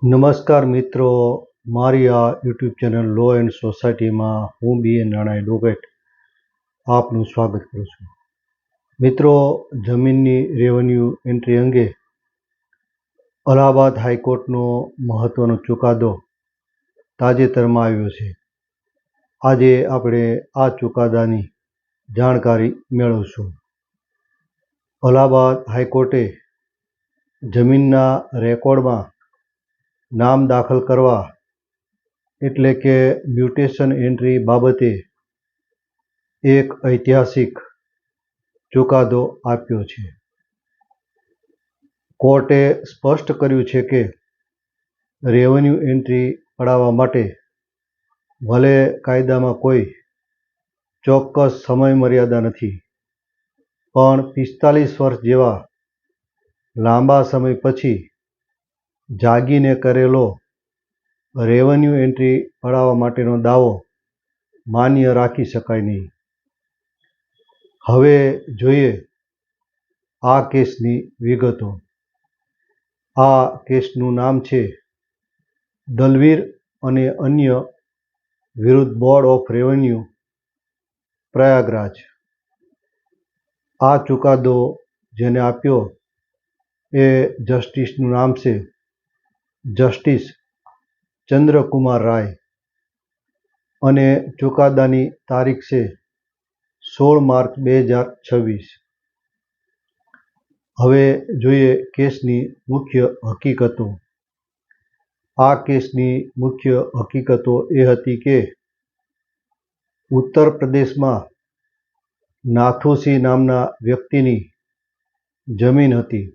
નમસ્કાર મિત્રો, મારી આ યુટ્યુબ ચેનલ લો એન્ડ સોસાયટીમાં હું BN નાણાઈ ડોગેટ આપનું સ્વાગત કરું છું. મિત્રો, જમીનની રેવન્યુ એન્ટ્રી અંગે અલ્હાબાદ હાઈકોર્ટનો મહત્વનો ચુકાદો તાજેતરમાં આવ્યો છે. આજે આપણે આ ચુકાદાની જાણકારી મેળવશું. અલ્હાબાદ હાઈકોર્ટે જમીનના રેકોર્ડમાં નામ દાખલ કરવા એટલે કે મ્યુટેશન એન્ટ્રી બાબતે એક ઐતિહાસિક ચુકાદો આપ્યો છે. કોર્ટે સ્પષ્ટ કર્યું છે કે રેવન્યુ એન્ટ્રી પડાવવા માટે ભલે કાયદામાં કોઈ ચોક્કસ સમય મર્યાદા નથી, પણ 45 વર્ષ જેવા લાંબા સમય પછી જાગીને કરેલો રેવન્યુ એન્ટ્રી પડાવવા માટેનો દાવો માન્ય રાખી શકાય નહીં. હવે જોઈએ આ કેસની વિગતો. આ કેસનું નામ છે દલવીર અને અન્ય વિરુદ્ધ બોર્ડ ઓફ રેવન્યુ, પ્રયાગરાજ. આ ચુકાદો જેને આપ્યો એ જસ્ટિસનું નામ છે જસ્ટિસ ચંદ્રકુમાર રાય અને ચુકાદાની તારીખ છે 16 માર્ચ 2026. હવે જોઈએ કેસની મુખ્ય હકીકતો. આ કેસની મુખ્ય હકીકતો એ હતી કે ઉત્તર પ્રદેશમાં નાથુસિંહ નામના વ્યક્તિની જમીન હતી.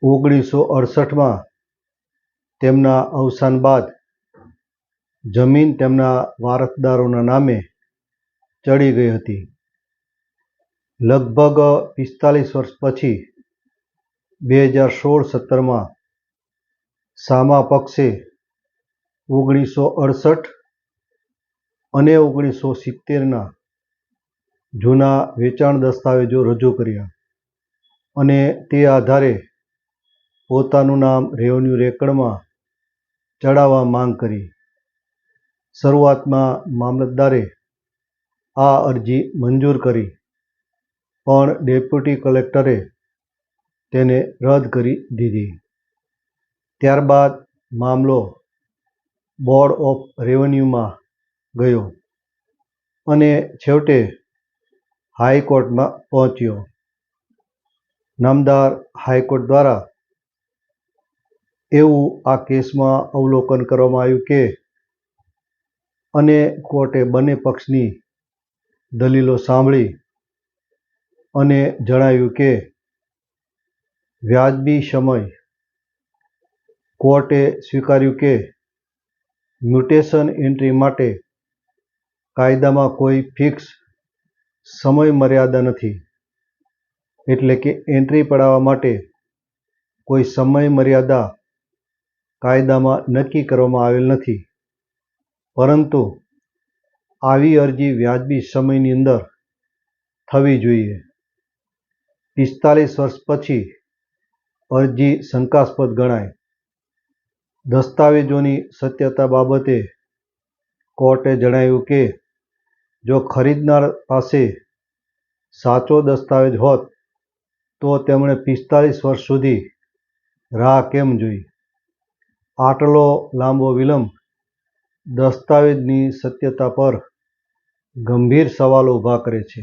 1968માં તેમના અવસાન બાદ જમીન તેમના વારસદારોના નામે ચડી ગઈ હતી. લગભગ 45 વર્ષ પછી 2016-17માં સામા પક્ષે 1968 અને 1970ના જૂના વેચાણ દસ્તાવેજો રજૂ કર્યા અને તે આધારે પોતાનું નામ રેવન્યુ રેકર્ડમાં ચડાવવા માંગ કરી. શરૂઆતમાં મામલતદારે આ અરજી મંજૂર કરી, પણ ડેપ્યુટી કલેક્ટરે તેને રદ કરી દીધી. ત્યારબાદ મામલો બોર્ડ ઓફ રેવન્યુમાં ગયો અને છેવટે હાઈકોર્ટમાં પહોંચ્યો. નામદાર હાઈકોર્ટ દ્વારા એવું આ કેસમાં અવલોકન કરવામાં આવ્યું કે અને કોર્ટે બંને પક્ષની દલીલો સાંભળી અને જણાવ્યું કે વ્યાજબી સમય. કોર્ટે સ્વીકાર્યું કે મ્યુટેશન એન્ટ્રી માટે કાયદામાં કોઈ ફિક્સ સમય મર્યાદા નથી, એટલે કે એન્ટ્રી પડાવવા માટે કોઈ સમય મર્યાદા કાયદામાં નક્કી કરવામાં આવેલ નથી, પરંતુ આવી અરજી વ્યાજબી સમયની અંદર થવી જોઈએ. 45 વર્ષ પછી અરજી શંકાસ્પદ ગણાય. દસ્તાવેજોની સત્યતા બાબતે કોર્ટે જણાવ્યું કે જો ખરીદનાર પાસે સાચો દસ્તાવેજ હોત તો તેમણે 45 વર્ષ સુધી રાહ કેમ જોઈ? આટલો લાંબો વિલંબ દસ્તાવેજની સત્યતા પર ગંભીર સવાલો ઊભા કરે છે.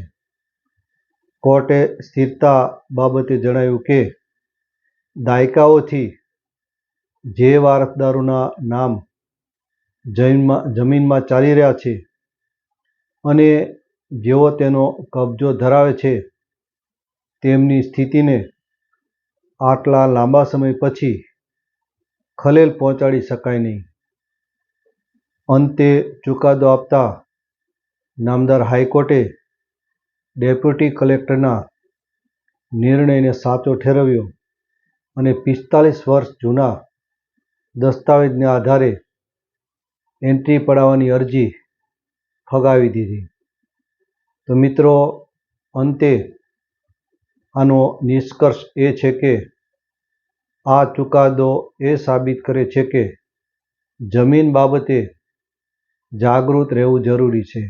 કોર્ટે સ્થિરતા બાબતે જણાવ્યું કે દાયકાઓથી જે વારસદારોના નામ જમીનમાં ચાલી રહ્યા છે અને જેઓ તેનો કબજો ધરાવે છે તેમની સ્થિતિને આટલા લાંબા સમય પછી ખલેલ પહોંચાડી શકાય નહીં. અંતે ચુકાદો આપતા નામદાર હાઈકોર્ટે ડેપ્યુટી કલેક્ટરના નિર્ણયને સાચો ઠેરવ્યો અને 45 વર્ષ જૂના દસ્તાવેજના આધારે એન્ટ્રી પડાવવાની અરજી ફગાવી દીધી. તો મિત્રો, અંતે આનો નિષ્કર્ષ એ છે કે આ ચુકાદો એ સાબિત કરે છે કે જમીન બાબતે જાગૃત રહેવું જરૂરી છે.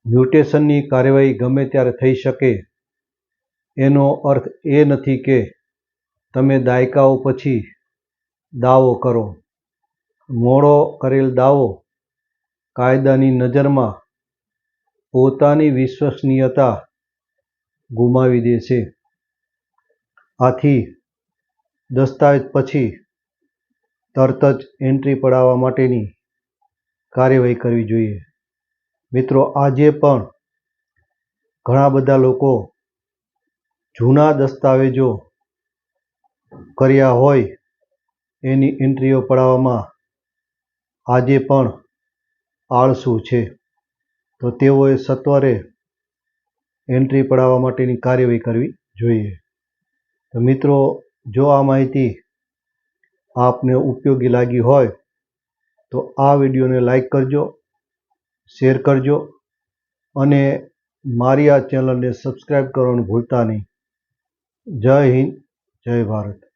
મ્યુટેશનની કાર્યવાહી ગમે ત્યારે થઈ શકે એનો અર્થ એ નથી કે તમે દાયકાઓ પછી દાવો કરો. મોડો કરેલ દાવો કાયદાની નજરમાં પોતાની વિશ્વસનીયતા ગુમાવી દે છે. આથી દસ્તાવેજ પછી તરત જ એન્ટ્રી પડાવવા માટેની કાર્યવાહી કરવી જોઈએ. મિત્રો, આજે પણ ઘણા બધા લોકો જૂના દસ્તાવેજો કર્યા હોય એની એન્ટ્રીઓ પડાવવામાં આજે પણ આળસુ છે. તો તેઓએ સત્વરે એન્ટ્રી પડાવવા માટેની કાર્યવાહી કરવી જોઈએ. તો મિત્રો, જો આ માહિતી આપને ઉપયોગી લાગી હોય તો આ વિડીયોને લાઈક કરજો, શેર કરજો અને મારી આ ચેનલને સબસ્ક્રાઈબ કરવાનું ભૂલતા નહીં. જય હિન્દ, જય ભારત.